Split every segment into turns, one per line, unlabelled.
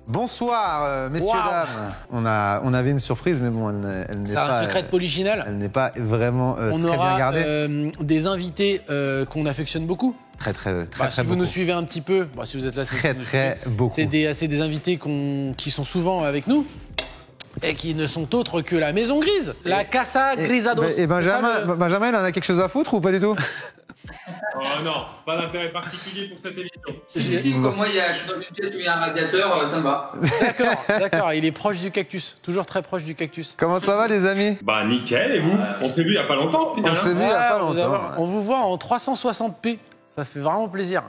Bonsoir, messieurs, dames. On avait une surprise, mais bon, elle n'est pas...
C'est un secret de Polichinelle.
Elle n'est pas vraiment très bien gardée.
On aura des invités qu'on affectionne beaucoup.
Très
si vous nous suivez un petit peu, si vous êtes là,
très beaucoup.
C'est des invités qui sont souvent avec nous. Et qui ne sont autres que la Maison Grise, la Casa Grisados.
Et Benjamin, il en a quelque chose à foutre ou pas du tout?
Oh non, pas d'intérêt particulier pour cette émission.
Si, comme moi, je suis dans une pièce où il y a un radiateur, ça me va.
D'accord, il est proche du cactus, toujours très proche du cactus.
Comment ça va, les amis?
Bah nickel, et vous? On s'est vu il y a pas longtemps,
On s'est vu il y a pas longtemps.
On vous voit en 360p, ça fait vraiment plaisir.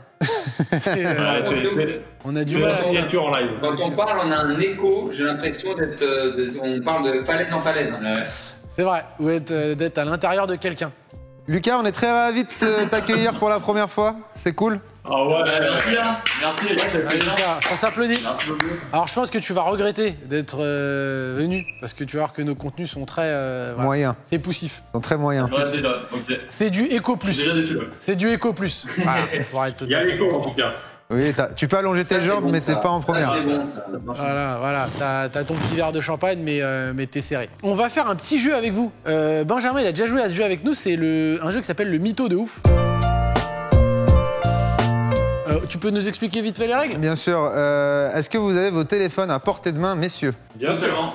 On a du mal à
signature en live.
Quand on parle, on a un écho, j'ai l'impression on parle de falaise en falaise.
C'est vrai, ou d'être à l'intérieur de quelqu'un.
Lucas, on est très ravis de t'accueillir pour la première fois. C'est cool.
Ah ouais,
merci hein. Merci les gars, ça fait plaisir.
On s'applaudit. Alors je pense que tu vas regretter d'être venu parce que tu vas voir que nos contenus sont très
moyens.
C'est poussif.
Ils sont très moyens.
Ouais, déjà, okay.
C'est du éco plus.
Je suis déjà déçu. Ouais.
C'est du éco plus. Voilà,
il y a l'écho en tout cas.
Oui, tu peux allonger tes jambes, mais c'est pas en première.
C'est bon,
voilà. T'as ton petit verre de champagne, mais t'es serré. On va faire un petit jeu avec vous. Benjamin, il a déjà joué à ce jeu avec nous. C'est un jeu qui s'appelle le mytho de ouf. Tu peux nous expliquer vite fait les règles?
Bien sûr. Est-ce que vous avez vos téléphones à portée de main, messieurs?
Bien sûr.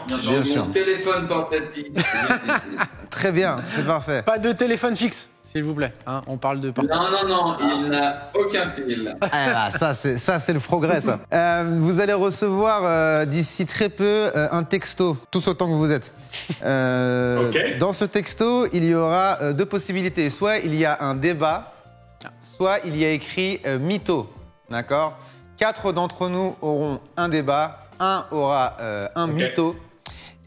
Mon téléphone portatif.
Très bien, c'est parfait.
Pas de téléphone fixe, s'il vous plaît. Hein, on parle de portable.
Non, il n'a aucun fil.
Ça c'est le progrès, ça. Vous allez recevoir d'ici très peu un texto, tous autant que vous êtes.
Okay.
Dans ce texto, il y aura deux possibilités. Soit il y a un débat, soit il y a écrit mytho. D'accord? 4 d'entre nous auront un débat, un aura un mytho.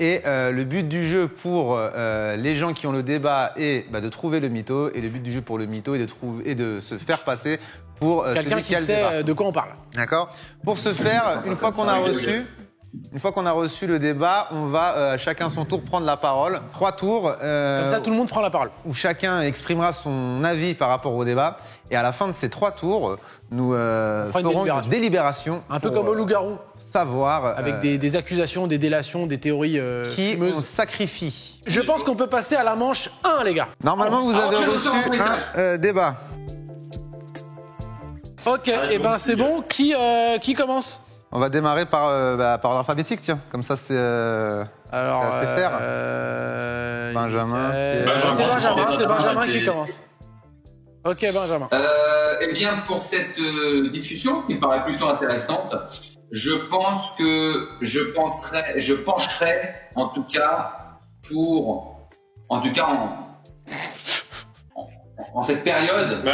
Et le but du jeu pour les gens qui ont le débat est de trouver le mytho. Et le but du jeu pour le mytho est de se faire passer pour
quelqu'un qui sait de quoi on parle.
D'accord? Pour ce faire, une fois qu'on a reçu le débat, on va chacun son tour prendre la parole. 3 tours.
Comme ça, tout le monde prend la parole.
Où chacun exprimera son avis par rapport au débat. Et à la fin de ces 3 tours, nous ferons une délibération.
Un peu comme au loup-garou.
Savoir.
Avec des accusations, des délations, des théories.
Qui on sacrifie.
Je pense qu'on peut passer à la manche 1, les gars.
Normalement, vous avez reçu un débat.
Ok, et c'est bon. Qui commence?
On va démarrer par l'alphabétique, tiens. Comme ça, c'est assez fair. Benjamin.
C'est Benjamin qui commence. Ok, Benjamin.
Eh bien, pour cette discussion qui me paraît plutôt intéressante, je pense que je pencherai, en tout cas, en cette période,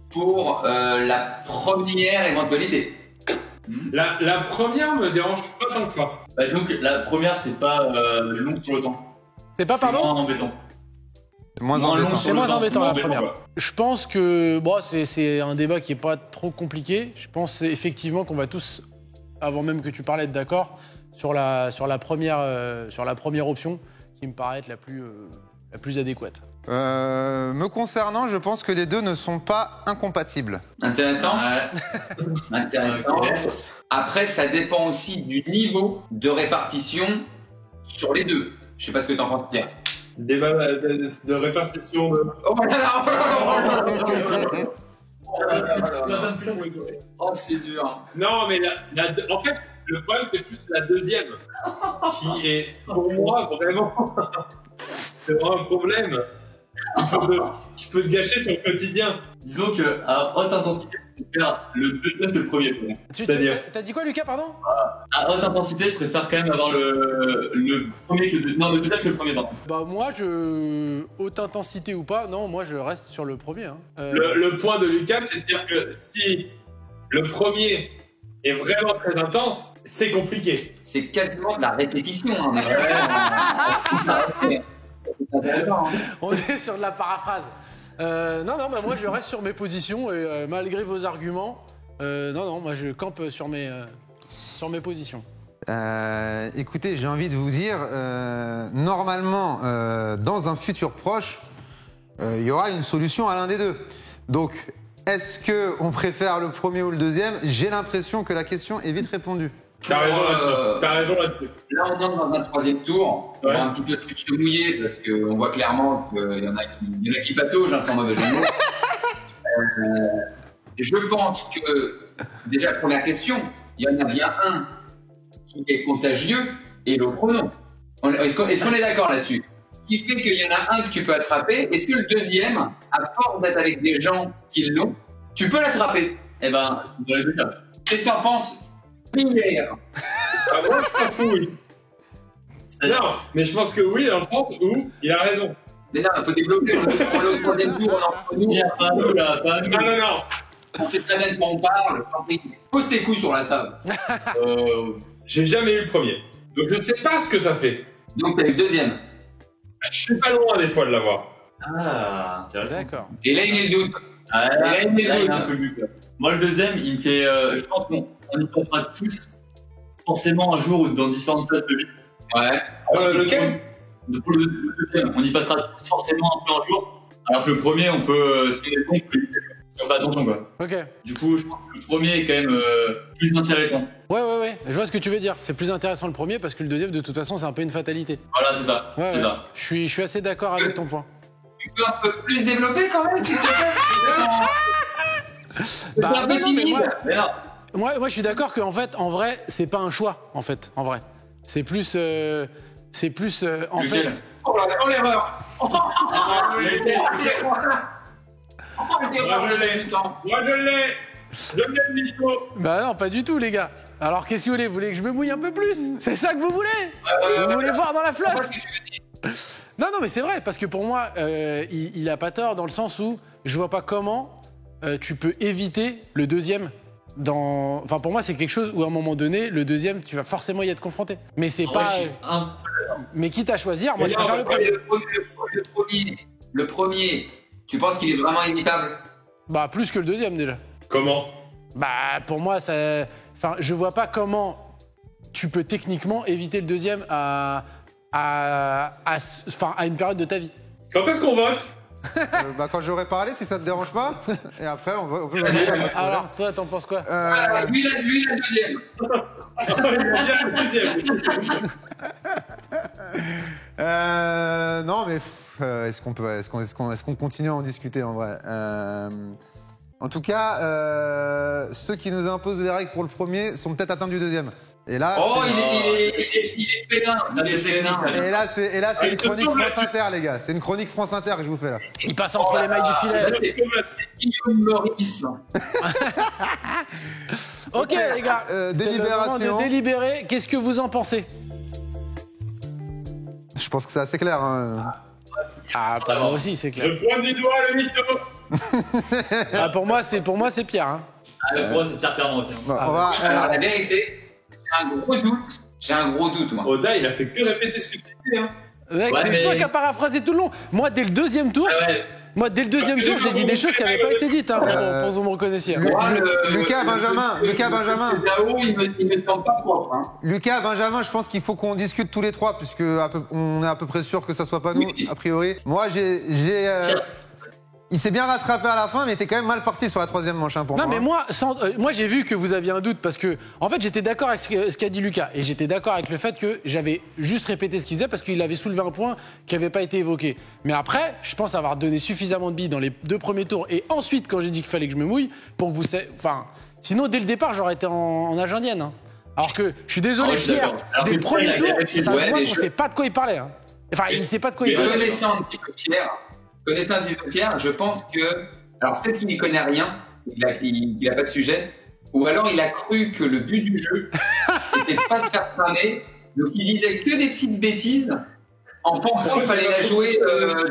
pour la première éventualité.
La première me dérange pas tant que ça.
Disons que la première, c'est pas long sur le temps.
C'est pas, pardon?
C'est moins embêtant.
C'est
moins embêtant la première. Ouais. Je pense que c'est un débat qui est pas trop compliqué. Je pense effectivement qu'on va tous, avant même que tu parlais, être d'accord sur la première option qui me paraît être la plus adéquate.
Me concernant, je pense que les deux ne sont pas incompatibles.
Intéressant. Intéressant. Okay. Après, ça dépend aussi du niveau de répartition sur les deux. Je sais pas ce que t'en penses, Pierre.
Débat de répartition de...
Oh, c'est dur.
Non, mais en fait, le problème, c'est plus la deuxième. Qui est, pour moi, vraiment... c'est vraiment un problème. Qui peut se gâcher ton quotidien.
Disons qu'à haute intensité, je préfère le deuxième que le premier.
C'est-à-dire... T'as dit quoi, Lucas, pardon?
À haute intensité, je préfère quand même avoir le premier que le deuxième. Non, le deuxième que le premier, pardon.
Moi, haute intensité ou pas, non, moi, je reste sur le premier. Hein.
Le point de Lucas, c'est de dire que si le premier est vraiment très intense, c'est compliqué.
C'est quasiment de la répétition. Hein,
On est sur de la paraphrase. Non, moi je reste sur mes positions et malgré vos arguments, moi je campe sur mes positions.
Écoutez, j'ai envie de vous dire, normalement, dans un futur proche, il y aura une solution à l'un des deux. Donc, est-ce qu'on préfère le premier ou le deuxième? J'ai l'impression que la question est vite répondue.
T'as raison là-dessus. T'as raison là-dessus.
Là, on entre dans un troisième tour. On va un petit peu plus se mouiller parce qu'on voit clairement qu'il y en a qui pataugent, hein, sans mauvais jeu de mots. Je pense que, déjà, première question, il y en a bien un qui est contagieux et l'autre non. Est-ce qu'on est d'accord là-dessus? Ce qui fait qu'il y en a un que tu peux attraper. Est-ce que le deuxième, à force d'être avec des gens qui l'ont, tu peux l'attraper?
Eh ben, dans les deux cas.
Qu'est-ce que t'en penses, Pierre?
Moi, je pense que oui. Non, mais je pense que oui, dans le sens où il a raison.
Mais non, il faut développer le troisième tour entre nous.
Tiens, pas à nous là, pas à nous.
Non.
On sait très bien de quoi on parle. Pose tes couilles sur la table.
J'ai jamais eu le premier. Donc je ne sais pas ce que ça fait.
Donc t'as eu le deuxième.
Je suis pas loin des fois de l'avoir.
Ah, intéressant.
D'accord.
Et là, il est le doute.
Ah,
Et là, il est
là,
le
il a un
doute.
peu le doute, là. Moi, le deuxième, il me fait. Je pense qu'on y passera tous, forcément, un jour ou dans différentes phases de vie.
Ouais.
Lequel?
Pour le deuxième, on y passera tous forcément un peu un jour. Alors que le premier, on peut. Si on est con, on peut l'éviter, quoi. Si on fait attention, quoi.
Ok.
Du coup, je pense que le premier est quand même plus intéressant.
Ouais. Je vois ce que tu veux dire. C'est plus intéressant le premier parce que le deuxième, de toute façon, c'est un peu une fatalité.
Voilà, c'est ça.
Ouais,
c'est
ouais.
ça.
Je suis assez d'accord avec ton point.
Tu peux un peu plus développer quand même, s'il te plaît? C'est
Bah,
un peu
non, mais
timide.
Mais non.
Moi, je suis d'accord qu'en fait, en vrai, c'est pas un choix, en fait, en vrai. C'est plus, en
Lequel?
fait.
Oh là, oh l'erreur.
Moi, je l'ai. Moi, je l'ai. Je l'ai, le micro.
Bah non, pas du tout, les gars. Alors, qu'est-ce que vous voulez? Vous voulez que je me mouille un peu plus? C'est ça que vous voulez? Vous voulez voir dans la
Vois
flotte?
ce que tu veux dire.
Non, mais c'est vrai, parce que pour moi, il a pas tort dans le sens où je vois pas comment tu peux éviter le deuxième. Enfin, pour moi, c'est quelque chose où à un moment donné, le deuxième, tu vas forcément y être confronté. Mais c'est
En
pas.
vrai, je suis un-
Mais quitte à choisir, moi,
Mais
je
non,
préfère le
parce
premier.
Le premier, tu penses qu'il est vraiment imitable?
Bah, plus que le deuxième déjà.
Comment?
Bah, pour moi, ça. Enfin, je vois pas comment tu peux techniquement éviter le deuxième à une période de ta vie.
Quand est-ce qu'on vote?
Quand j'aurai parlé, si ça te dérange pas. Et après, on peut.
Alors, toi, t'en penses quoi?
Lui, la deuxième.
Il y a le deuxième.
Non, mais est-ce qu'on continue à en discuter en vrai? En tout cas, ceux qui nous imposent les règles pour le premier sont peut-être atteints du deuxième. Et là,
Oh, il est félin. Il est félin.
et là, c'est
il
une
se
chronique
tombe
France
là-dessus.
Inter, les gars. C'est une chronique France Inter que je vous fais là.
Il passe entre les mailles du filet.
Ça, c'est Guillaume Meurice.
Ok, les gars. C'est le moment
délibération.
de délibérer. Qu'est-ce que vous en pensez?
Je pense que c'est assez clair. Hein.
Ah, pas moi aussi, c'est clair.
Je pointe du doigt le mytho.
Ah, pour moi, c'est Pierre. Hein.
Ah, pour moi, c'est Pierre clairement aussi.
Bon,
Ah,
on va.
Alors, la vérité, j'ai un gros doute, moi.
Oda, il a fait que répéter ce que tu dis. Hein.
Mec,
Ouais,
c'est
mais-
toi qui as paraphrasé tout le long. Moi, dès le deuxième tour,
Ah ouais.
j'ai dit des choses qui n'avaient pas été dites, hein, pour que vous me reconnaissiez.
Moi,
Lucas Benjamin.
Là-haut, il me semble pas propre. Hein.
Lucas, Benjamin, je pense qu'il faut qu'on discute tous les trois, puisque on est à peu près sûr que ça soit pas nous,
Oui.
a priori. Moi, il s'est bien rattrapé à la fin, mais il était quand même mal parti sur la troisième manche hein, pour
Non,
moi.
mais moi j'ai vu que vous aviez un doute parce que, en fait, j'étais d'accord avec ce qu'a dit Lucas. Et j'étais d'accord avec le fait que j'avais juste répété ce qu'il disait parce qu'il avait soulevé un point qui n'avait pas été évoqué. Mais après, je pense avoir donné suffisamment de billes dans les 2 premiers tours et ensuite, quand j'ai dit qu'il fallait que je me mouille, pour que vous. Enfin, sinon, dès le départ, j'aurais été en âge indienne. Hein. Alors que, je suis désolé,
Ah ouais, je suis
Pierre,
d'accord. Alors
dès
que
le premier
Pierre, il a
tour,
réfléchi.
ça se
Ouais,
voit
mais
qu'on
je-
sait pas de quoi il parlait. Hein. Enfin, il sait pas de quoi il
Mais
parlait.
connaissant un petit peu Pierre, je pense que. Alors peut-être qu'il n'y connaît rien, il a pas de sujet, ou alors il a cru que le but du jeu, c'était de pas se faire cramer, donc il disait que des petites bêtises en pensant qu'il fallait la jouer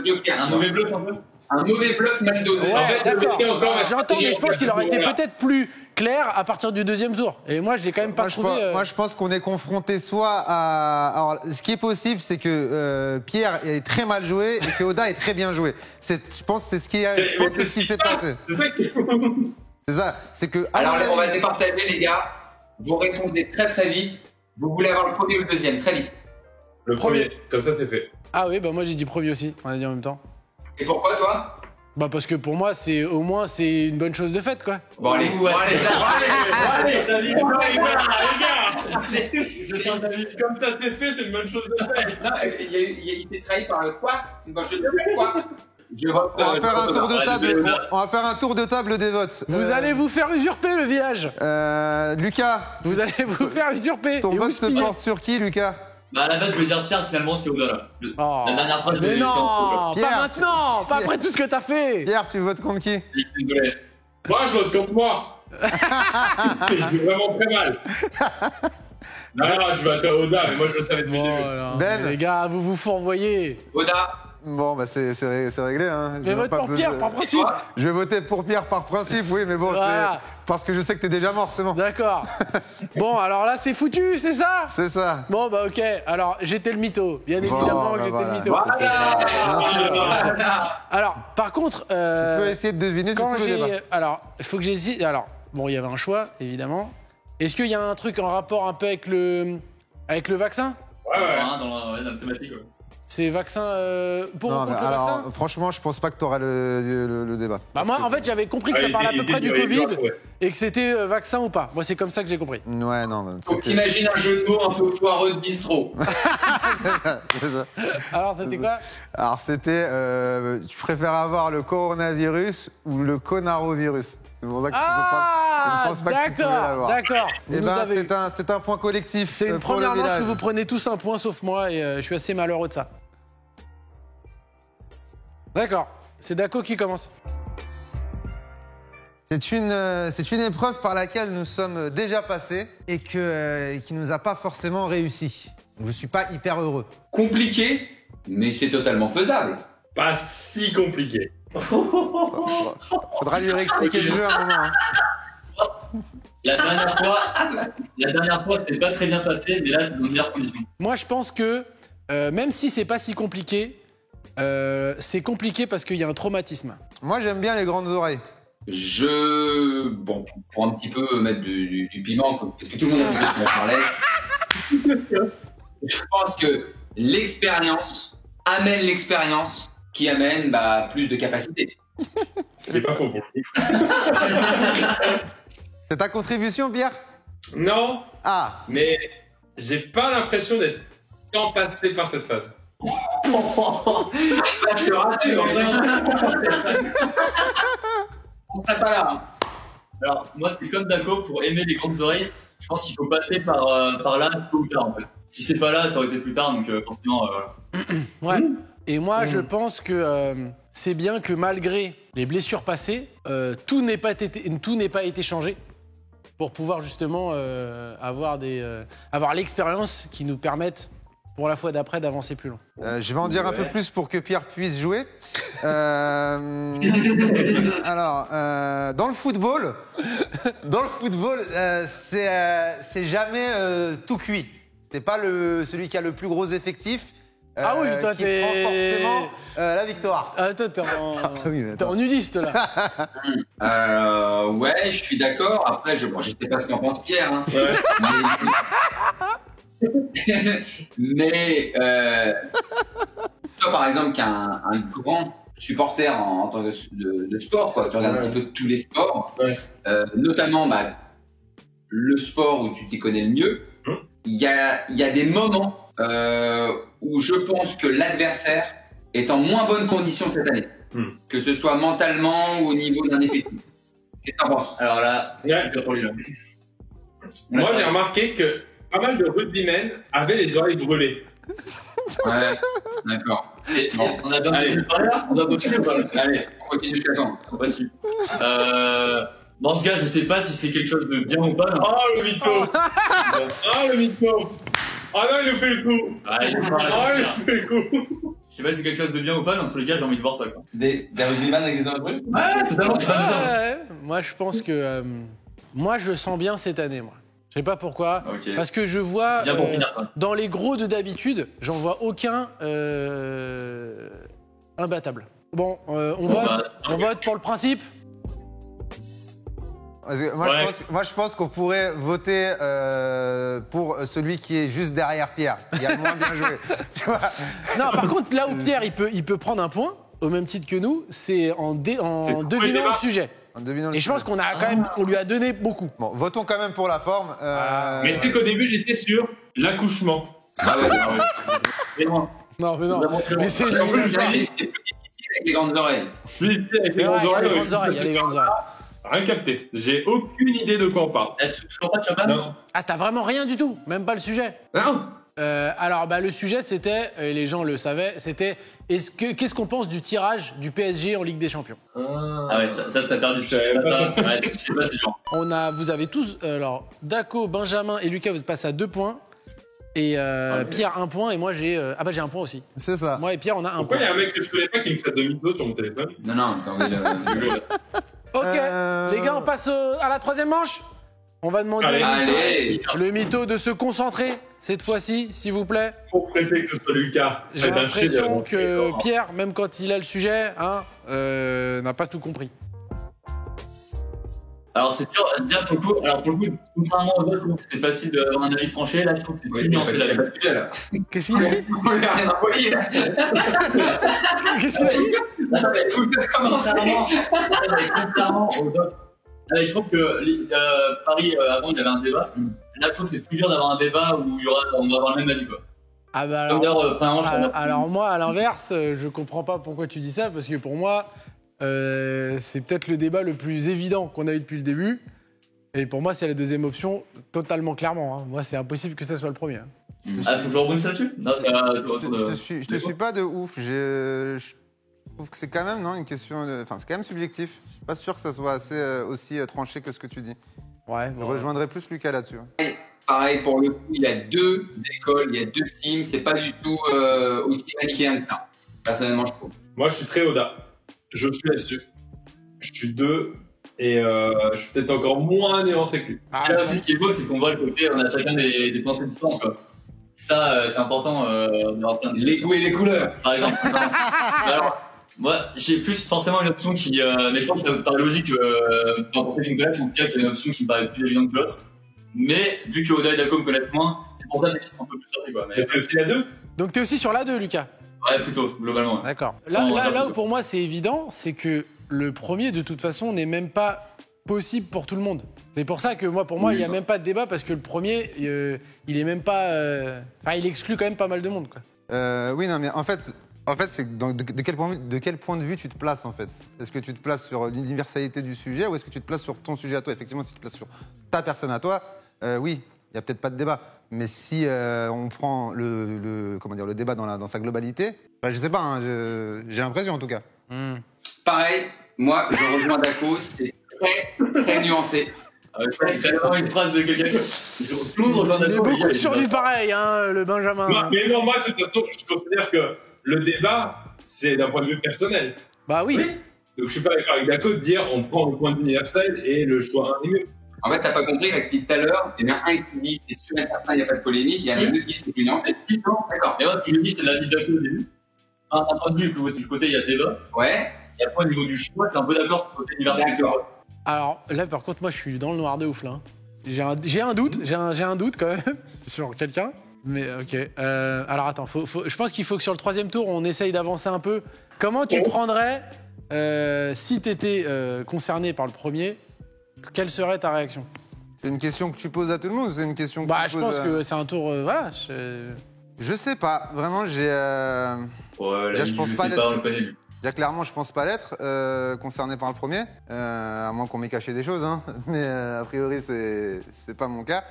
Joker.
Un mauvais bluff un peu.
Un mauvais bluff mal dosé.
En
Ouais,
fait,
d'accord.
c'était encore la
J'entends, mais je
stratégie
pense qu'il aurait été
voilà.
peut-être plus clair à partir du 2e tour. Et moi, je l'ai quand même pas trouvé.
Moi, je pense qu'on est confronté soit à. Alors, ce qui est possible, c'est que Pierre est très mal joué et que Oda est très bien joué. Je pense que c'est ce qui s'est passé.
C'est ça qu'il faut.
C'est ça. C'est que. à
Alors
mon
on va
avis-
départager les gars, vous répondez très très vite, vous voulez avoir le premier ou le deuxième, très vite.
Le premier, comme ça c'est fait.
Ah oui, bah moi j'ai dit premier aussi, on a dit en même temps.
Et pourquoi toi?
Bah parce que pour moi, au moins c'est une bonne chose de faite, quoi.
Bon, allez,
Allez, les gars. Je change d'avis. Comme ça c'est fait, c'est une bonne chose de faire.
Non, il s'est trahi par quoi? Une bonne chose de fait, quoi?
On va faire un tour de table. On va faire un tour de table des votes.
Vous allez vous faire usurper le village.
Lucas,
Vous allez vous faire usurper.
ton
Et
vote
vous
se
spiller.
porte sur qui, Lucas?
Bah à la base je voulais dire Pierre, finalement c'est Oda là.
Oh.
La dernière fois je
Mais
voulais
non,
dire
Pierre,
pas maintenant, pas après tout ce que t'as fait.
Pierre, tu votes contre qui?
Désolé.
Moi, je vote contre moi. Je suis vraiment très mal. Non, je vote à Oda, mais moi je le savais depuis le début.
Voilà.
Ben.
Les gars, vous vous fourvoyez.
Oda,
Bon, bah c'est réglé. Hein.
Mais vote pour Pierre, par principe.
toi?
Je vais voter pour Pierre par principe, oui, mais bon,
Voilà.
c'est parce que je sais que t'es déjà mort, c'est bon.
D'accord. Bon, alors là, c'est foutu, c'est ça?
C'est ça.
Bon, bah ok. Alors, j'étais le mytho. Bien
Bon,
évidemment que
bah
j'étais
voilà.
le mytho.
Voilà.
Bien sûr, bien sûr. Alors, par contre,
Tu peux essayer de deviner du
quand
coup le débat.
alors, il faut que j'hésite. Alors, bon, il y avait un choix, évidemment. Est-ce qu'il y a un truc en rapport un peu avec le vaccin?
Ouais, ouais.
Dans la thématique. Ouais.
C'est vaccin pour ou
Non, mais
contre le
alors,
vaccin?
franchement, je pense pas que t'auras le débat.
Bah moi, en fait, j'avais compris que ça
Ah,
parlait à
il
peu
était
près du
dur, il était
Covid
dur, ouais.
et que c'était vaccin ou pas. Moi, c'est comme ça que j'ai compris.
Ouais, non,
Faut que
c'était
t'imagines un jeu de mots un peu foireux de bistrot.
c'est ça.
Alors, c'était quoi?
Alors, c'était tu préfères avoir le coronavirus ou le conarovirus? C'est pour ça que
Ah,
je pense pas que tu pouvais
d'accord,
l'avoir.
d'accord.
Eh
Vous nous
ben,
avez eu.
c'est un point collectif
C'est une
pour le
première manche
village.
où vous prenez tous un point sauf moi et je suis assez malheureux de ça. D'accord. C'est Daco qui commence.
C'est une épreuve par laquelle nous sommes déjà passés et qui nous a pas forcément réussi. Je suis pas hyper heureux.
Compliqué, mais c'est totalement faisable.
Pas si compliqué.
Faudra lui réexpliquer le jeu à un moment. Hein.
La dernière fois c'était pas très bien passé, mais là c'est dans de meilleures conditions.
Moi, je pense que même si c'est pas si compliqué, c'est compliqué parce qu'il y a un traumatisme.
Moi, j'aime bien les grandes oreilles.
Bon, pour un petit peu mettre du piment, parce que tout le monde a dit qu'on en parlait, je pense que l'expérience amène l'expérience qui amène plus de capacité.
Ce qui est pas faux pour le coup.
C'est ta contribution, Pierre?
Non,
Ah,
mais j'ai pas l'impression d'être tant passé par cette phase.
Je te rassure. On serait pas là. Hein.
Alors moi c'est comme Daco, pour aimer les grandes oreilles, je pense qu'il faut passer par là tôt ou tard en fait. Si c'est pas là, ça aurait été plus tard, donc forcément voilà.
Ouais. Et moi, je pense que c'est bien que malgré les blessures passées, tout n'ait pas été changé pour pouvoir justement avoir l'expérience qui nous permette pour la fois d'après d'avancer plus loin.
je vais en dire un peu plus pour que Pierre puisse jouer. Alors, dans le football, c'est jamais tout cuit. C'est pas celui qui a le plus gros effectif.
Ah oui, toi,
qui prend forcément la victoire.
Ah, toi, t'es
oui, mais
t'es en nudiste là.
Ouais, je suis d'accord. Après, je sais pas ce qu'en pense Pierre. Hein.
Ouais.
Mais toi, par exemple, qui est un grand supporter en tant que de sport, quoi. Tu regardes un petit peu tous les sports, notamment le sport où tu t'y connais le mieux. Il y a des moments où je pense que l'adversaire est en moins bonne condition cette année, que ce soit mentalement ou au niveau d'un effectif. Qu'est-ce que t'en penses?
Alors là,
Ouais.
c'est dur pour lui là.
Moi, j'ai remarqué que pas mal de rugbymen avaient les oreilles brûlées.
Ouais, d'accord.
Et
Bon.
on a donné le parler là, on doit continuer ou pas?
Allez, on continue jusqu'à quand?
On continue. Bon, en tout cas, je sais pas si c'est quelque chose de bien ou pas. Mais...
Oh, le mytho. Oh, le mytho. Oh non, il nous fait le coup.
Ah, il est pas là,
Oh,
c'est
il
clair.
nous fait le coup.
Je sais pas si c'est quelque chose de bien ou pas, mais en tous les cas, j'ai envie de voir ça quoi.
Des rugbyman avec des oreilles brûlées?
Ouais, totalement, je suis fan de ça.
Ouais. Moi, je pense que moi, je le sens bien cette année, moi. Je sais pas pourquoi.
Ok.
Parce que je vois
C'est bien pour finir ça.
dans les gros de d'habitude, j'en vois aucun imbattable. Bon, on vote pour le principe.
Parce que moi, je pense qu'on pourrait voter pour celui qui est juste derrière Pierre, qui a le moins bien joué. Tu vois?
Non, par contre, là où Pierre, il peut prendre un point, au même titre que nous, c'est en
C'est
devinant
débat.
le sujet.
En devinant le
Et je pense
sujet.
qu'on a quand même, on lui a donné beaucoup.
Bon, votons quand même pour la forme.
Mais tu sais qu'au début, j'étais sur l'accouchement.
Ah ouais,
Mais non,
Non, mais non.
Vraiment très
Mais
bon.
c'est
En plus,
c'est plus difficile avec les grandes oreilles.
Je l'ai dit avec
C'est
les
vrai,
grandes
il y a les
oreilles.
grandes oreilles, il y a les grandes oreilles.
Rien capté. J'ai aucune idée de quoi on parle.
Eh, tu comprends pas, tu vas pas
Non.
Ah, t'as vraiment rien du tout, même pas le sujet.
Non.
Alors, le sujet, c'était, et les gens le savaient, c'était qu'est-ce qu'on pense du tirage du PSG en Ligue des Champions?
Ah ouais, ça t'as perdu.
Je savais pas
ça. Ouais, c'est pas si dur.
Vous avez tous, alors, Daco, Benjamin et Lucas, vous êtes passés à 2 points. Et Pierre, 1 point. Et moi, j'ai j'ai 1 point aussi.
C'est ça.
Moi et Pierre, on a 1
Pourquoi il
point.
y a un mec que je connais pas qui me traite de mytho sur mon téléphone?
Non, attendez,
Ok,
Euh,
les gars, on passe à la 3e manche. On va demander
Allez.
Allez,
le mytho de se concentrer cette fois-ci, s'il vous plaît.
Trop pressé que ce soit Lucas.
J'ai
D'un
l'impression
chef,
que Pierre, même quand il a le sujet, n'a pas tout compris.
Alors c'est dur, déjà pour le coup, contrairement aux autres, je trouve que c'est facile d'avoir un avis tranché. Là, je trouve que c'est
oui,
plus nuancé
il y a
la
pas de sujet là.
Qu'est-ce qu'il dit
On lui a rien envoyé là.
Qu'est-ce qu'il dit
Attends, écoute, commencer.
Contrairement aux autres. Je trouve que Paris, avant, il y avait un débat. Là, je trouve que c'est plus dur d'avoir un débat où on va avoir le même avis, quoi.
Ah bah
Comme d'ailleurs, premièrement, je
alors moi, à l'inverse, je comprends pas pourquoi tu dis ça, parce que pour moi, c'est peut-être le débat le plus évident qu'on a eu depuis le début. Et pour moi, c'est la deuxième option, totalement clairement. Moi, c'est impossible que ça soit le premier.
Ah, faut que je rebondisse là-dessus? Non, c'est autour de...
Je te suis pas de ouf. Je trouve que c'est quand même une question. Enfin, c'est quand même subjectif. Je suis pas sûr que ça soit assez aussi tranché que ce que tu dis.
Ouais.
Je rejoindrais plus Lucas là-dessus.
Pareil, pour le coup, il y a 2 écoles, il y a 2 teams, c'est pas du tout aussi manichéen que ça. Personnellement, je trouve.
Moi, je suis très Oda. Je suis là-dessus. Je suis 2 et je suis peut-être encore moins nuancé que lui.
Là aussi, ce qui est beau, c'est qu'on voit le côté, on a chacun des pensées différentes, quoi. Ça, c'est important d'avoir plein de...
Les goûts et les couleurs.
Par exemple. Alors, moi, j'ai plus forcément une option qui... mais je pense que ça me paraît logique pour Kevin Glass, en tout cas, qu'il y a une option qui me paraît plus évidente que l'autre. Mais vu que Oda et Daco me connaissent moins, c'est pour ça qu'ils sont un peu plus sortis, quoi. Mais,
Et c'est aussi la 2.
Donc t'es aussi sur la 2, Lucas.
ouais, plutôt, globalement. Ouais.
D'accord.
Sans
Là
regarder.
où pour moi c'est évident, c'est que le premier, de toute façon, n'est même pas possible pour tout le monde. C'est pour ça que pour moi, il n'y a même pas de débat, parce que le premier, il est même pas... il exclut quand même pas mal de monde, quoi.
Oui, non, mais en fait, c'est de quel point de vue tu te places, en fait? Est-ce que tu te places sur l'universalité du sujet ou est-ce que tu te places sur ton sujet à toi? Effectivement, si tu te places sur ta personne à toi, oui, il n'y a peut-être pas de débat. Mais si on prend le débat dans sa globalité, je sais pas, j'ai l'impression en tout cas.
Pareil, moi, je rejoins Daco, c'est très, très nuancé.
Ça, c'est vraiment une phrase de quelqu'un que... Tout le monde rejoint
Il est
Daco,
beaucoup
les gars,
sur lui pareil, le Benjamin.
Non, mais non, moi, de toute façon, je considère que le débat, c'est d'un point de vue personnel.
Bah oui.
Donc, je suis pas d'accord avec Daco de dire on prend le point de vue universel et le choix un est mieux.
En fait, t'as pas compris, là, depuis tout à l'heure, il y en a un qui dit c'est sûr et certain, il n'y a pas de polémique, il y en a un autre qui dit c'est plus nuancé.
C'est différent.
D'accord.
Mais moi, ce que je dis, c'est l'avis de Daco au début. D'un point de vue que du côté, il y a débat.
Ouais,
Et après, au niveau du choix, t'es un peu d'accord sur le côté universel.
d'accord.
Alors là, par contre, moi, je suis dans le noir de ouf, là. J'ai un doute quand même sur quelqu'un. Mais ok. Alors attends, je pense qu'il faut que sur le 3e tour, on essaye d'avancer un peu. Comment tu prendrais, si t'étais concerné par le premier, quelle serait ta réaction?
C'est une question que tu poses à tout le monde ou c'est une question que tu
Je
poses
pense que c'est un tour, voilà.
Je sais pas, vraiment, j'ai...
Ouais,
Déjà,
là,
je pense
je
pas
sais
d'être-
pas, on le connaît, lui.
Déjà, clairement, je pense pas l'être concerné par le premier, à moins qu'on m'ait caché des choses, hein. Mais a priori, c'est pas mon cas.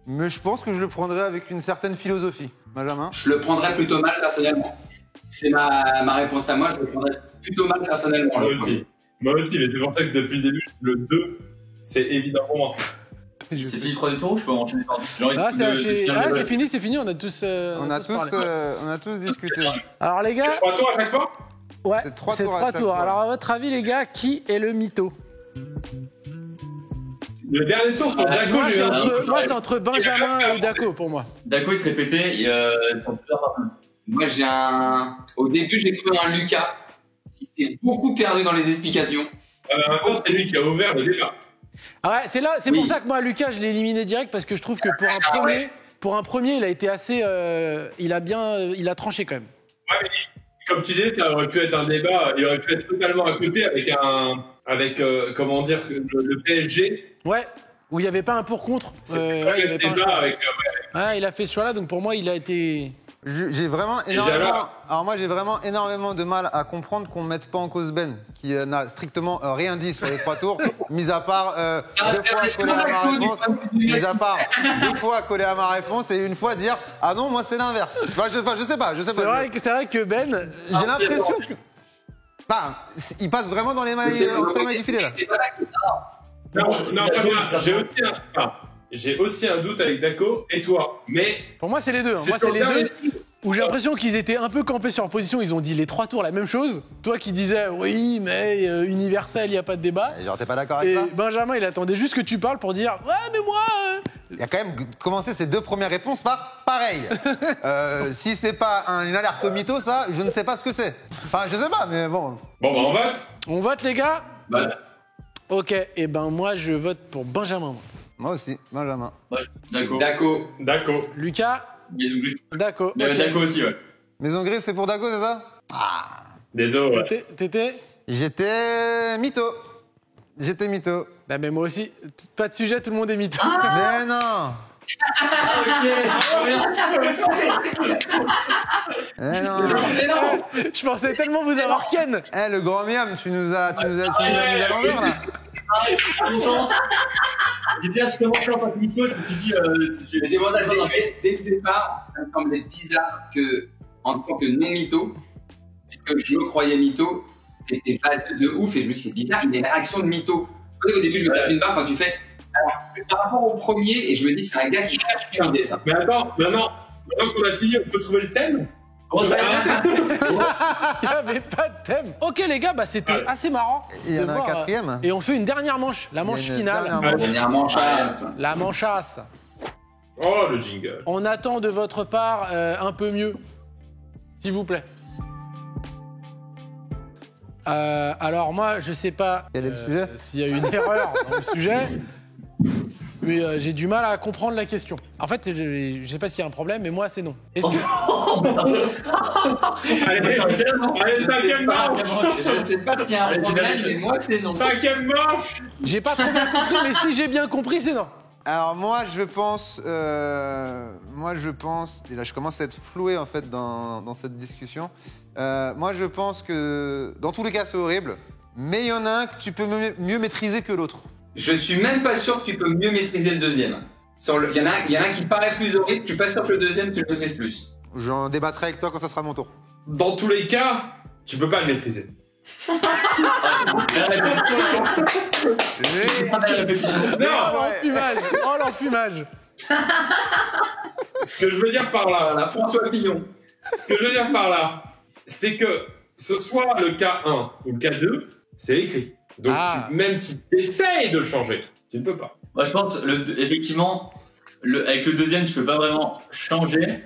Mais je pense que je le prendrais avec une certaine philosophie. Benjamin?
Je le prendrais plutôt mal personnellement. Si c'est ma réponse à moi, je le prendrais plutôt mal personnellement.
Moi
le
aussi. Moi aussi, mais c'est pour ça que depuis le début, le 2, c'est évident pour moi.
C'est fini le 3e tour ou je peux enchaîner par j'ai envie
C'est fini, on a tous.
On a tous discuté.
Alors les gars,
C'est 3 tours à chaque fois?
ouais,
C'est 3
c'est
tours à
3
chaque
tours.
fois.
Alors à votre avis, les gars, qui est le mytho?
Le dernier tour sur Daco,
Moi,
j'ai
c'est
eu un
entre,
doute.
moi, c'est entre Benjamin et Daco pour moi.
Daco, il se répétait, ils sont plusieurs partenaires.
Moi, au début, j'ai cru à un Lucas qui s'est beaucoup perdu dans les explications.
En même temps, c'est lui qui a ouvert le débat.
Ah ouais, c'est
Oui.
pour ça que moi, Lucas, je l'ai éliminé direct parce que je trouve que pour un premier, il a été assez, il a tranché quand même.
Ouais, mais comme tu disais, ça aurait pu être un débat, il aurait pu être totalement à côté avec comment dire, le PSG.
Ouais, où il n'y avait pas un pour-contre.
C'est
Ouais,
pas
il y
le
avait pas un
débat
choix.
avec.
Ouais, il a fait ce choix-là, donc pour moi, il a été...
J'ai vraiment énormément. Alors moi j'ai vraiment énormément de mal à comprendre qu'on ne mette pas en cause Ben, qui n'a strictement rien dit sur les 3 tours, mis à part deux fois coller à ma réponse, mis à part 2 fois coller à ma réponse et une fois dire ah non moi c'est l'inverse. Enfin, je sais pas.
C'est vrai que Ben...
J'ai l'impression que. Enfin, il passe vraiment dans les mailles entre les mailles du filet là.
J'ai aussi un doute avec Daco et toi, mais
Pour moi, c'est les deux. Moi,
c'est
c'est
sur
les
le
deux.
dernier-
Où j'ai l'impression qu'ils étaient un peu campés sur leur position. Ils ont dit les 3 tours la même chose. Toi qui disais oui, mais universel, il n'y a pas de débat.
Et genre t'es pas d'accord avec
Et
ça?
Benjamin, il attendait juste que tu parles pour dire ouais, mais moi.
Il a quand même commencé ses 2 premières réponses par pareil. Si c'est pas une alerte au mytho, ça, je ne sais pas ce que c'est. Enfin, je sais pas, mais bon.
Bon, bah on vote.
On vote, les gars.
Bah,
Ok, et ben moi, je vote pour Benjamin.
Moi aussi, Benjamin.
ouais, d'accord.
Daco.
Lucas,
Bisous, bisous.
d'accord.
Mais
ok.
d'accord aussi, ouais.
Maison grise, c'est pour Dago, c'est ça?
Désolé. Ouais.
T'étais
J'étais mytho. J'étais mytho.
Bah, mais moi aussi. Pas de sujet, tout le monde est mytho.
Mais non! Mais non!
Je pensais tellement vous avoir ken.
Eh, le grand miam, tu nous as mis à l'envers, là.
J'ai déjà commencé en tant que mytho, je me suis dit...
Mais c'est pour ça que dès le départ, ça me semblait bizarre que, en tant que non-mytho, puisque je me croyais mytho, t'étais phasé de ouf et je me suis dit, c'est bizarre, il y a une réaction de mytho. Au début, je me tape une barre quand tu fais. Alors, par rapport au premier, et je me dis, c'est un gars qui cherche une idée, ça.
Mais attends, maintenant qu'on a fini, on peut trouver le thème.
Oh, ça
Il n'y avait pas de thème. Ok, les gars, bah, c'était assez marrant.
Il y
de
en a un
voir,
quatrième.
Et on fait une dernière manche, la manche
Il y a une
finale.
dernière manche.
Dernière manchasse.
La manchasse.
Oh, le jingle.
On attend de votre part un peu mieux, s'il vous plaît. Alors moi, je sais pas
Quel est le sujet
s'il y a une erreur dans le sujet, mais j'ai du mal à comprendre la question. En fait, je sais pas s'il y a un problème, mais moi, c'est non. Est-ce que...
Allez, cinquième manche.
Je sais pas s'il y a un problème, mais moi, c'est non.
Cinquième manche.
J'ai pas trop bien compris, mais si j'ai bien compris, c'est non.
Alors moi je pense, et là je commence à être floué en fait dans cette discussion, moi je pense que dans tous les cas c'est horrible, mais il y en a un que tu peux mieux maîtriser que l'autre.
Je suis même pas sûr que tu peux mieux maîtriser le deuxième. Il y en a un qui paraît plus horrible, je suis pas sûr que le deuxième, tu le maîtrises plus.
J'en débattrai avec toi quand ça sera mon tour.
Dans tous les cas, tu peux pas le maîtriser.
L'enfumage. Oh, l'enfumage.
Ce que je veux dire par là,
La François Fillon.
ce que je veux dire par là, c'est que ce soit le cas 1 ou le cas 2, c'est écrit. Donc même si tu essayes de le changer, tu ne peux pas.
Moi, je pense, effectivement, avec le deuxième, tu peux pas vraiment changer.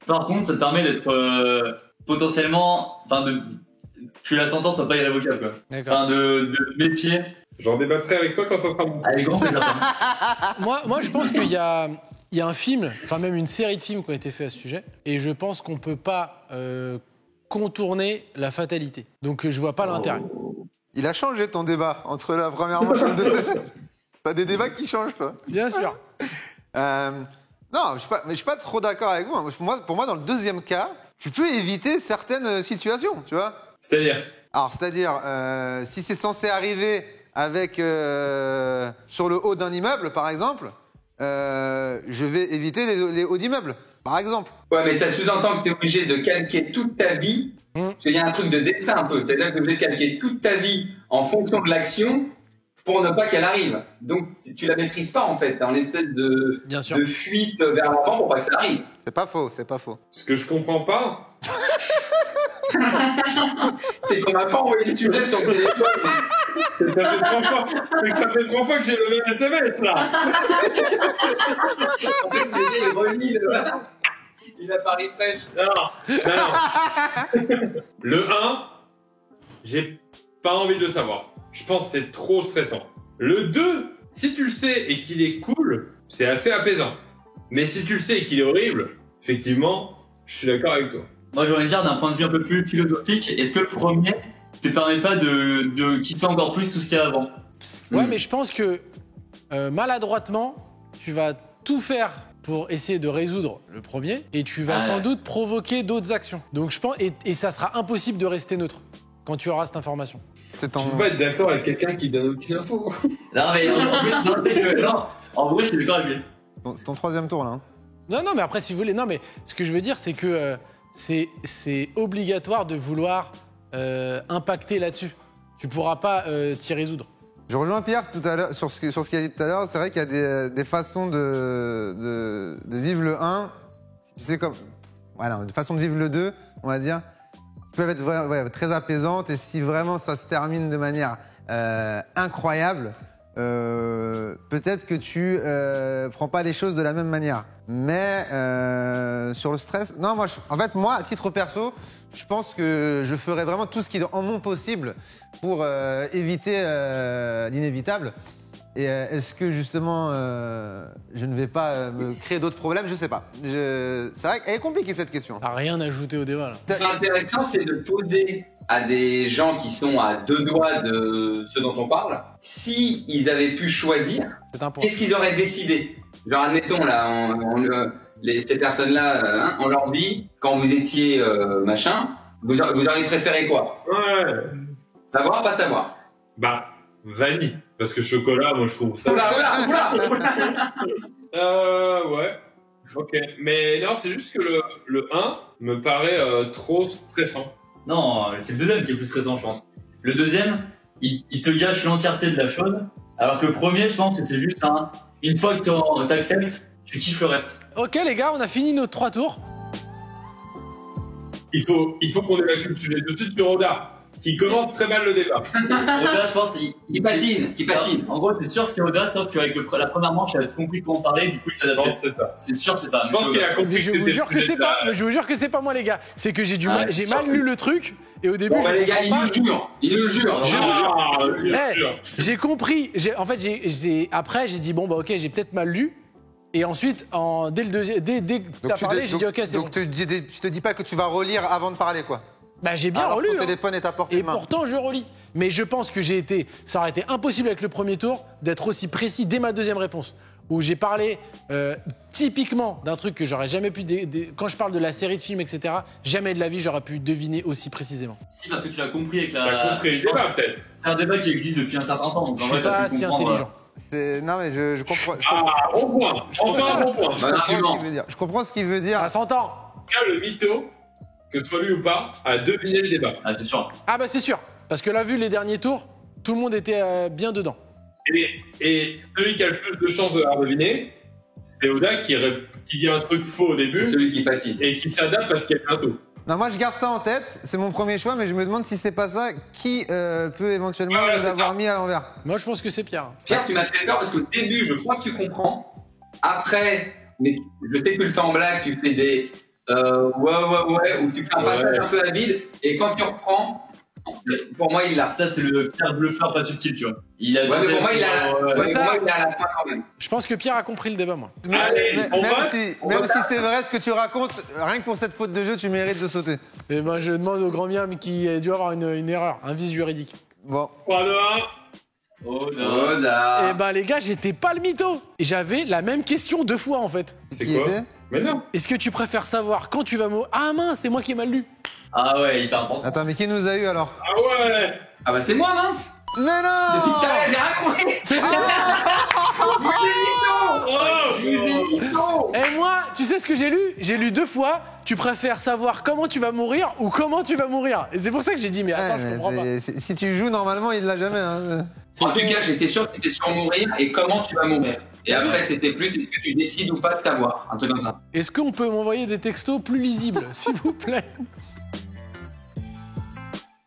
Par contre, ça te permet d'être potentiellement... Enfin, que la sentence soit pas irrévocable, quoi.
D'accord.
Enfin, de méfier.
J'en débattrai avec toi quand ça sera bon.
Avec grand plaisir.
Moi, je pense qu'il y a un film, enfin même une série de films qui ont été faits à ce sujet, et je pense qu'on peut pas contourner la fatalité. Donc je vois pas l'intérêt.
Il a changé ton débat entre la première manche et le deuxième. T'as des débats qui changent toi.
Bien sûr.
Non, je suis pas trop d'accord avec vous. Pour moi, dans le deuxième cas, tu peux éviter certaines situations, tu vois.
C'est-à-dire
Alors, si c'est censé arriver avec sur le haut d'un immeuble, par exemple, je vais éviter les hauts d'immeubles, par exemple.
Ouais, mais ça sous-entend que tu es obligé de calquer toute ta vie. Parce qu'il y a un truc de dessin un peu. C'est-à-dire que tu es obligé de calquer toute ta vie en fonction de l'action pour ne pas qu'elle arrive. Donc, tu la maîtrises pas, en fait. T'es en espèce de fuite vers l'avant pour pas que ça arrive.
C'est pas faux, c'est pas faux.
Ce que je comprends pas,
c'est qu'on m'a pas envoyé le sujet sur le téléphone.
c'est que ça fait 3 fois que j'ai levé un SMS, là.
En fait, il relit il a Paris fraîche.
Non. Le 1, j'ai pas envie de le savoir. Je pense que c'est trop stressant. Le 2, si tu le sais et qu'il est cool, c'est assez apaisant. Mais si tu le sais et qu'il est horrible, effectivement, je suis d'accord avec toi.
Moi, j'ai envie de dire, d'un point de vue un peu plus philosophique, est-ce que le premier te permet pas de kiffer encore plus tout ce qu'il y a avant?
Ouais, mais je pense que maladroitement, tu vas tout faire pour essayer de résoudre le premier et tu vas sans doute provoquer d'autres actions. Donc je pense et ça sera impossible de rester neutre quand tu auras cette information.
C'est
Tu
ton...
peux pas être d'accord avec quelqu'un qui donne aucune info.
Non, mais en plus, non, non, en vrai, je suis d'accord avec lui.
C'est ton troisième tour là. Hein.
Non, mais après, si vous voulez... Non, mais ce que je veux dire, c'est que c'est obligatoire de vouloir impacter là-dessus. Tu pourras pas t'y résoudre.
Je rejoins Pierre tout à l'heure sur ce qu'il a dit tout à l'heure. C'est vrai qu'il y a des façons de vivre le 1. Tu sais comme voilà, une façon de vivre le 2, on va dire, qui peuvent être très apaisantes. Et si vraiment ça se termine de manière incroyable, peut-être que tu prends pas les choses de la même manière. Mais sur le stress, non, moi, à titre perso, je pense que je ferai vraiment tout ce qui est en mon possible pour éviter l'inévitable. Et est-ce que justement, je ne vais pas me créer d'autres problèmes? Je sais pas. C'est vrai qu'elle est compliquée cette question.
T'as rien ajouté au débat, là.
Ce qui est intéressant, c'est de poser à des gens qui sont à 2 doigts de ce dont on parle, si ils avaient pu choisir,
C'est un point.
qu'est-ce qu'ils auraient décidé? Genre, admettons, là, ces personnes-là, on leur dit, quand vous étiez machin, vous auriez préféré quoi?
Ouais.
Savoir, pas savoir?
Bah, vanille. Parce que chocolat, moi, je trouve ça.
Oula.
Ouais. Ok. Mais non, c'est juste que le 1 me paraît trop stressant.
Non, c'est le deuxième qui est plus stressant, je pense. Le deuxième, il te gâche l'entièreté de la chose, alors que le premier, je pense que c'est juste une fois que t'acceptes, tu kiffes le reste.
Ok, les gars, on a fini nos 3 tours.
Il faut qu'on évacue le sujet tout de suite sur Oda, qui commence très mal le débat.
Oda, je pense,
Qui patine.
En gros, c'est sûr, c'est Oda, sauf qu'avec la première manche, il avait tout compris comment parler, du coup, il
Je pense
s'adaptait.
que c'est ça.
C'est sûr, c'est ça.
Je pense qu'il a
Mais
compris que
je vous
c'était
jure que
le
c'est
sujet de
pas.
la-
Mais je vous jure que c'est pas moi, les gars. C'est que j'ai
Ah,
j'ai
c'est
mal
sûr,
lu le truc et au début
Bon,
je
bah, les gars,
comprends pas.
il le jure.
Ah, je
Eh,
jure.
J'ai compris. Après, j'ai dit bon bah ok, j'ai peut-être mal lu. Et ensuite, dès que t'as parlé, j'ai dit ok, c'est bon.
Donc tu te dis pas que tu vas relire avant de parler, quoi.
Bah j'ai bien
Alors
relu.
ton
hein.
téléphone est à portée
Et
de main.
pourtant, je relis. Mais je pense que ça aurait été impossible avec le premier tour d'être aussi précis dès ma deuxième réponse. Où j'ai parlé typiquement d'un truc que j'aurais jamais pu. Quand je parle de la série de films, etc., jamais de la vie j'aurais pu deviner aussi précisément.
Si, parce que tu l'as compris avec la.
T'as compris
je
le
pense-
débat, peut-être.
C'est un débat qui existe depuis un certain temps, donc
Je
en
suis
vrai, t'as
pas
pu
si
comprendre.
intelligent.
Non, mais je comprends.
Ah, bon point. Enfin, un bon point.
Bon
Je comprends ce
argument.
qu'il veut dire. Je comprends ce qu'il veut dire.
Ça s'entend.
En tout cas, le mytho, que ce soit lui ou pas, a deviné le débat.
Ah, c'est sûr.
Ah bah c'est sûr. Parce que là, vu les derniers tours, tout le monde était bien dedans.
Et celui qui a le plus de chances de l'avoir deviné, c'est Oda qui dit un truc faux au
C'est
début
celui qui patine.
et qui s'adapte parce qu'il y a un tour.
Non, moi je garde ça en tête. C'est mon premier choix, mais je me demande si c'est pas ça qui peut éventuellement
Ouais,
nous
c'est
avoir
ça.
mis à l'envers.
Moi, je pense que c'est Pierre.
Pierre, tu m'as fait peur parce qu'au début, je crois que tu comprends. Après, mais je sais que tu le fais en blague, tu fais des ouais, ou tu fais un passage un peu habile, et quand tu reprends, pour moi, il l'a.
Ça, c'est le pire bluffeur pas subtil, tu vois. Il a
Ouais, mais pour moi, il a,
ouais.
ouais, mais pour moi, il est à la fin quand même.
Je pense que Pierre a compris le débat, moi.
Allez, on
même
vote
si,
On
même
vote
si
à
c'est vrai ce que tu racontes, rien que pour cette faute de jeu, tu mérites de sauter.
Et ben, je demande au grand miam qui a dû avoir une erreur, un vice juridique.
Bon.
3, 2, 1.
Oh, non.
Oda.
Et ben, les gars, j'étais pas le mytho. Et j'avais la même question 2 fois, en fait.
C'est
Qui
quoi
était
Mais non.
Est-ce que tu préfères savoir quand tu vas mourir? Ah mince, c'est moi qui ai mal lu.
Ah ouais, hyper important.
Attends, mais qui nous a eu alors?
Ah ouais.
Ah bah c'est moi, mince.
Mais
Depuis tout à l'heure,
non!
j'ai rien compris.
C'est
Je vous ai mis mytho.
Et moi, tu sais ce que j'ai lu? J'ai lu 2 fois. Tu préfères savoir comment tu vas mourir ou comment tu vas mourir? Et c'est pour ça que j'ai dit, mais attends, je comprends pas.
Si tu joues, normalement, il l'a jamais. Hein.
En tout cas, j'étais sûr que c'était sur mourir et comment tu vas mourir. Et après, c'était plus est-ce que tu décides ou pas de savoir. Un truc comme ça.
Est-ce qu'on peut m'envoyer des textos plus lisibles, s'il vous plaît?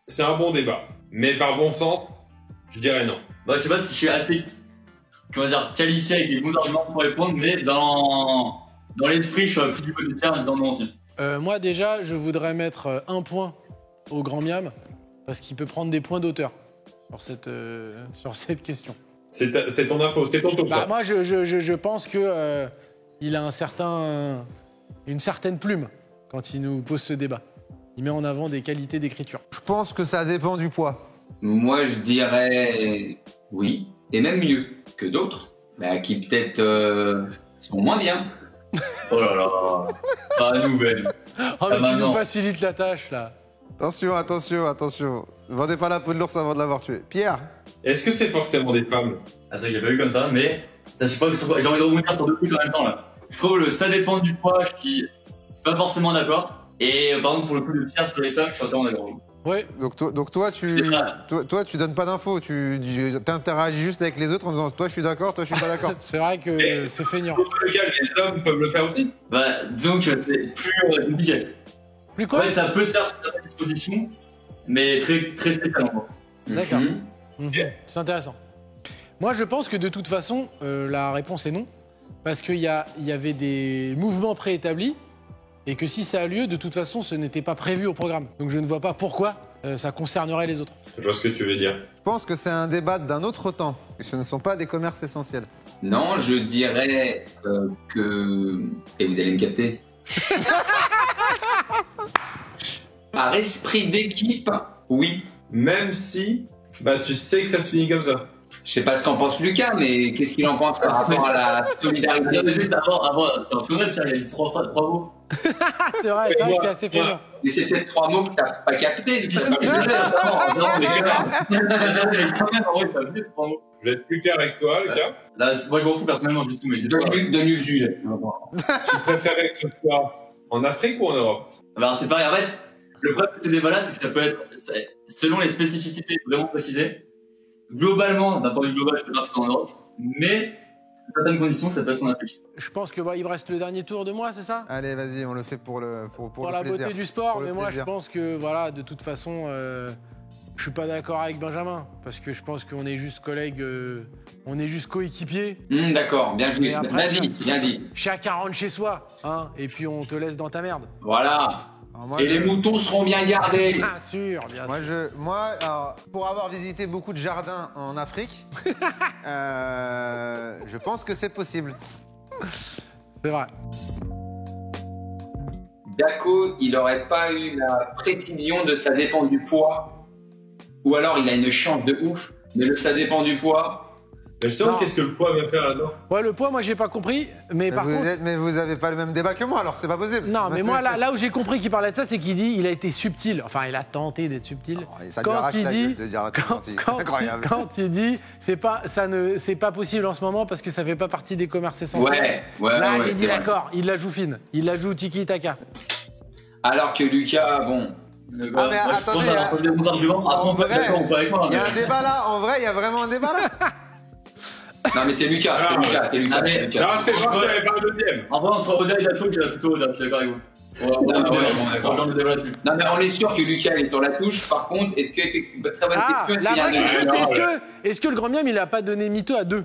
C'est un bon débat. Mais par bon sens, je dirais non.
Bah, je sais pas si je suis assez, comment dire, qualifié avec les bons arguments pour répondre, mais dans l'esprit, je suis plus du côté de Pierre en disant non aussi.
Moi, déjà, je voudrais mettre 1 point au grand miam, parce qu'il peut prendre des points d'auteur sur cette question.
C'est ton info, c'est ton tour.
Bah,
ça.
moi, je pense que il a une certaine plume quand il nous pose ce débat. il met en avant des qualités d'écriture.
Je pense que ça dépend du poids.
Moi, je dirais oui, et même mieux que d'autres, qui peut-être sont moins bien.
Oh là là, pas nouvelle.
Oh, mais tu
maintenant.
nous facilites la tâche, là.
Attention. Ne vendez pas la peau de l'ours avant de l'avoir tué. Pierre.
Est-ce que c'est forcément des femmes?
Ah, c'est vrai que j'ai pas vu comme ça, mais ça, je sais pas, j'ai envie de rebondir sur deux trucs en même temps là. Je trouve le ça dépend du poids, je suis pas forcément d'accord. Et par exemple, pour le coup de Pierre sur les femmes, je suis entièrement d'accord.
Ouais.
Donc toi, tu donnes pas d'infos, tu t'interagis juste avec les autres en disant toi je suis d'accord, toi je suis pas d'accord.
C'est vrai que c'est feignant.
Lequel, les hommes peuvent le faire aussi?
Bah, disons que c'est plus compliqué.
Plus quoi?
Ouais, ça peut se faire sur certaines dispositions, mais très, très spécialement.
D'accord.
Mhm.
C'est intéressant. Moi, je pense que de toute façon, la réponse est non. Parce qu'il y avait des mouvements préétablis et que si ça a lieu, de toute façon, ce n'était pas prévu au programme. Donc je ne vois pas pourquoi ça concernerait les autres.
Je vois ce que tu veux dire.
Je pense que c'est un débat d'un autre temps. Ce ne sont pas des commerces essentiels.
Non, je dirais que... Et vous allez me capter. Par esprit d'équipe, oui.
Même si, tu sais que ça se finit comme ça.
Je sais pas ce qu'en pense Lucas, mais qu'est-ce qu'il en pense par rapport à la solidarité?
Non, mais juste avant, c'est un souvenir, Pierre, il a dit trois mots.
C'est vrai que c'est assez feignant.
Mais c'est peut-être 3 mots que t'as pas capté.
Si, si, mais quand même, en vrai, ça veut dire 3 mots.
Je vais être plus clair avec toi, Lucas.
Là, moi, je m'en fous personnellement du tout, mais c'est pas.
Donne-lui le sujet.
Tu préférais que ce soit en Afrique ou en Europe?
Alors, c'est pareil, en fait, le problème de ces débats-là, c'est que ça peut être, selon les spécificités vraiment précisées, globalement, d'un point de vue global, je peux dire que c'est en Europe, mais sous certaines conditions, ça peut être en Afrique.
Je pense que il me reste le dernier tour de moi, c'est ça?
Allez, vas-y, on le fait pour le
La
plaisir.
beauté du sport,
Pour le
mais moi
plaisir.
je pense que voilà, de toute façon, je suis pas d'accord avec Benjamin parce que je pense qu'on est juste collègues, on est juste coéquipiers.
D'accord, bien joué.
Et après,
Bien dit.
Chacun rentre chez soi, hein, et puis on te laisse dans ta merde.
Voilà.
Alors, moi,
Et les moutons seront bien gardés.
Bien sûr, bien sûr.
Alors, pour avoir visité beaucoup de jardins en Afrique, je pense que c'est possible.
C'est vrai.
Daco, il aurait pas eu la précision de ça dépend du poids. Ou alors il a une chance de ouf, mais le ça dépend du poids.
Mais justement,
Non.
qu'est-ce que le poids va faire là-dedans?
Ouais, le poids, moi j'ai pas compris, mais par contre.
Mais vous avez pas le même débat que moi, alors c'est pas possible.
Non, mais moi là où j'ai compris qu'il parlait de ça, c'est qu'il dit il a été subtil. Enfin, il a tenté d'être subtil.
Ça lui arrache la gueule de dire à tout le monde, incroyable.
Quand il dit c'est pas possible en ce moment parce que ça fait pas partie des commerces essentiels. Là,
Ouais,
il dit
c'est vrai.
d'accord, il la joue fine, il la joue tiki taka.
Alors que Lucas, bon.
mais
Moi, je
attendez,
pense à un des bons arguments. Après, on peut être d'accord ou pas avec moi.
Il y a un débat là, en vrai, il y a vraiment un débat là.
Non mais c'est Lucas,
Ah,
c'est Lucas.
Ah, mais-
Non, c'était pas ça, il n'y avait pas un deuxième.
En vrai, entre Oda et Daco, je dirais plutôt Oda, je suis d'accord avec vous.
bon, d'accord.
On regarde le débat là-dessus.
Non mais on est sûr que Lucas est sur la touche. Par contre, est-ce que très bonne
Ah,
question,
la
s'il y a un
vraie question,
deuxième-
c'est est-ce que le grand miam il a pas donné mytho à 2?
Ouais,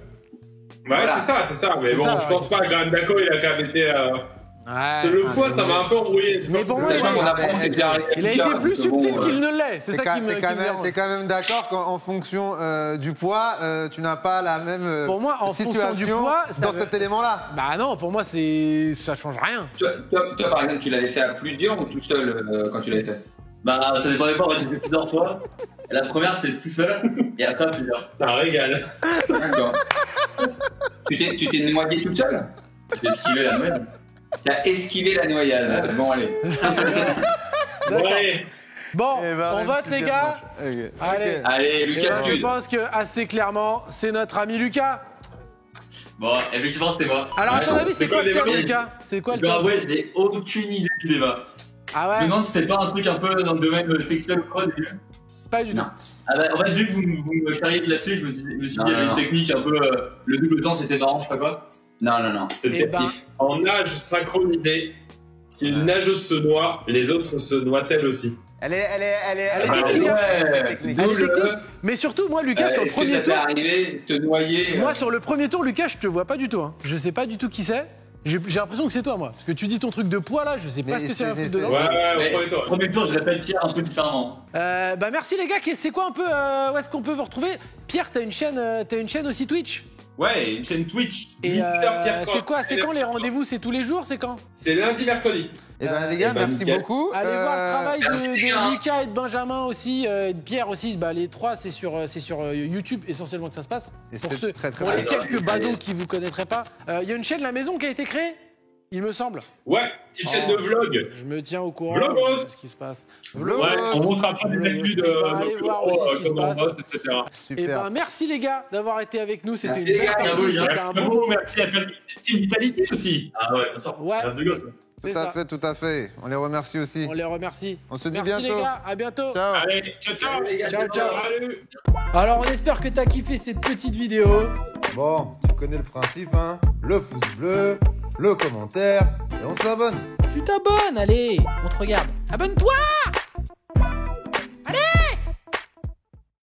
Voilà.
c'est ça. Mais
C'est
bon,
ça,
je
ouais.
pense pas que Graham Daco, il a quand même été. C'est le poids, ça m'a un peu embrouillé. Je
Mais
pense
pour
que
moi,
c'est
Sachant
ouais,
qu'on apprend que c'était arrivé à
Il a
Lucas,
été plus
donc bon,
subtil qu'il ne l'est, c'est ça qui me dérange.
T'es quand même d'accord qu'en fonction du poids, tu n'as pas la même
Pour moi, en fonction
situation
du poids, ça
dans
veut-
cet élément-là.
Bah non, pour moi ça change rien.
Toi, par exemple, tu l'avais fait à plusieurs ou tout seul quand tu l'avais fait?
Bah, ça dépend des fois, en fait, j'ai fait plusieurs fois. La première, c'était tout seul, et après, plusieurs.
C'est un régal.
D'accord. Tu t'es noyé tout seul?
J'ai esquivé la nouvelle.
T'as esquivé la noyade. Bon allez.
D'accord.
Ouais.
Bon,
Eh ben,
on
même
vote
si
les
c'est
gars.
moche. Ok.
Allez.
Ok.
Allez,
Et
Lucas
ben, je
Sud.
pense que assez clairement, c'est notre ami Lucas.
Bon, effectivement, c'était moi.
Alors à ton
Ouais,
avis, c'est
c'est
quoi
quoi
le
le
thème,
débat
Lucas? C'est quoi le
Bah,
thème?
ouais, j'ai aucune idée du débat.
Ah
Je me
ouais,
demande si c'était pas un truc un peu dans le domaine sexuel ou quoi, au début.
pas du tout.
Non.
Ah bah, en fait, vu que vous me charriez là-dessus, je me suis dit, il y avait
Non.
une technique un peu. Le double temps, c'était marrant, je sais pas quoi.
Non. C'est
Eh ben,
fictif.
En nage synchronisé, si une nageuse se noie, les autres se noient-elles aussi.
Elle est
Elle est
technique,
technique,
hein.
Ouais.
Technique.
Elle est
D'où le-
technique. Mais surtout, moi, Lucas, sur le
Est-ce que
premier
ça t'est
tour,
arrivé de te noyer
moi, sur le premier tour, Lucas, je te vois pas du tout. Hein. Je sais pas du tout qui c'est. J'ai l'impression que c'est toi, moi. Parce que tu dis ton truc de poids là, je sais pas
Mais
ce que c'est un
c'est-
truc
mais
dedans.
Ouais,
Mais,
au premier tour.
premier tour, je répète Pierre un peu différemment.
Bah merci les gars, c'est quoi un peu où est-ce qu'on peut vous retrouver? Pierre, t'as une chaîne aussi Twitch?
Ouais, une chaîne Twitch.
Et
Mister Pierre
c'est
Croc.
quoi? C'est quand les rendez-vous? C'est tous les jours? C'est quand?
C'est lundi, mercredi.
Eh ben les gars,
eh ben,
merci
nickel.
beaucoup.
Allez voir le travail
merci, les gars.
de Lucas et de Benjamin aussi, et de Pierre aussi. Bah, les trois, c'est sur YouTube essentiellement que ça se passe.
Et
Pour
c'est
ceux,
très, très
pour les
bien.
quelques badauds qui vous connaîtraient pas, il y a une chaîne La Maison qui a été créée, il me semble.
Ouais, petite chaîne de vlog.
Je me tiens au courant
Vlogos.
de ce qui se passe.
Vlogos.
Ouais, on montrera pas des actus de
Bah, allez voir aussi ce qui se
comment on
passe.
bosse, etc.
Et
Super.
ben merci les gars d'avoir été avec nous. C'était
Merci,
une
les
belle
gars.
partie,
Bravo,
c'était
Merci
un
à
beau
vous,
moment.
merci à Team Vitality aussi.
Ah ouais, attends.
Ouais.
Un gosse, là.
C'est
Tout à
ça.
fait, tout à fait. On les remercie aussi.
On les remercie.
On se dit
Merci
bientôt.
les gars, à bientôt.
Ciao.
Allez, ciao, ciao.
les gars.
Ciao, ciao.
Salut.
Alors on espère que t'as kiffé cette petite vidéo.
Bon, tu connais le principe, hein. Le pouce bleu, le commentaire, et on s'abonne.
Tu t'abonnes, allez, on te regarde. Abonne-toi!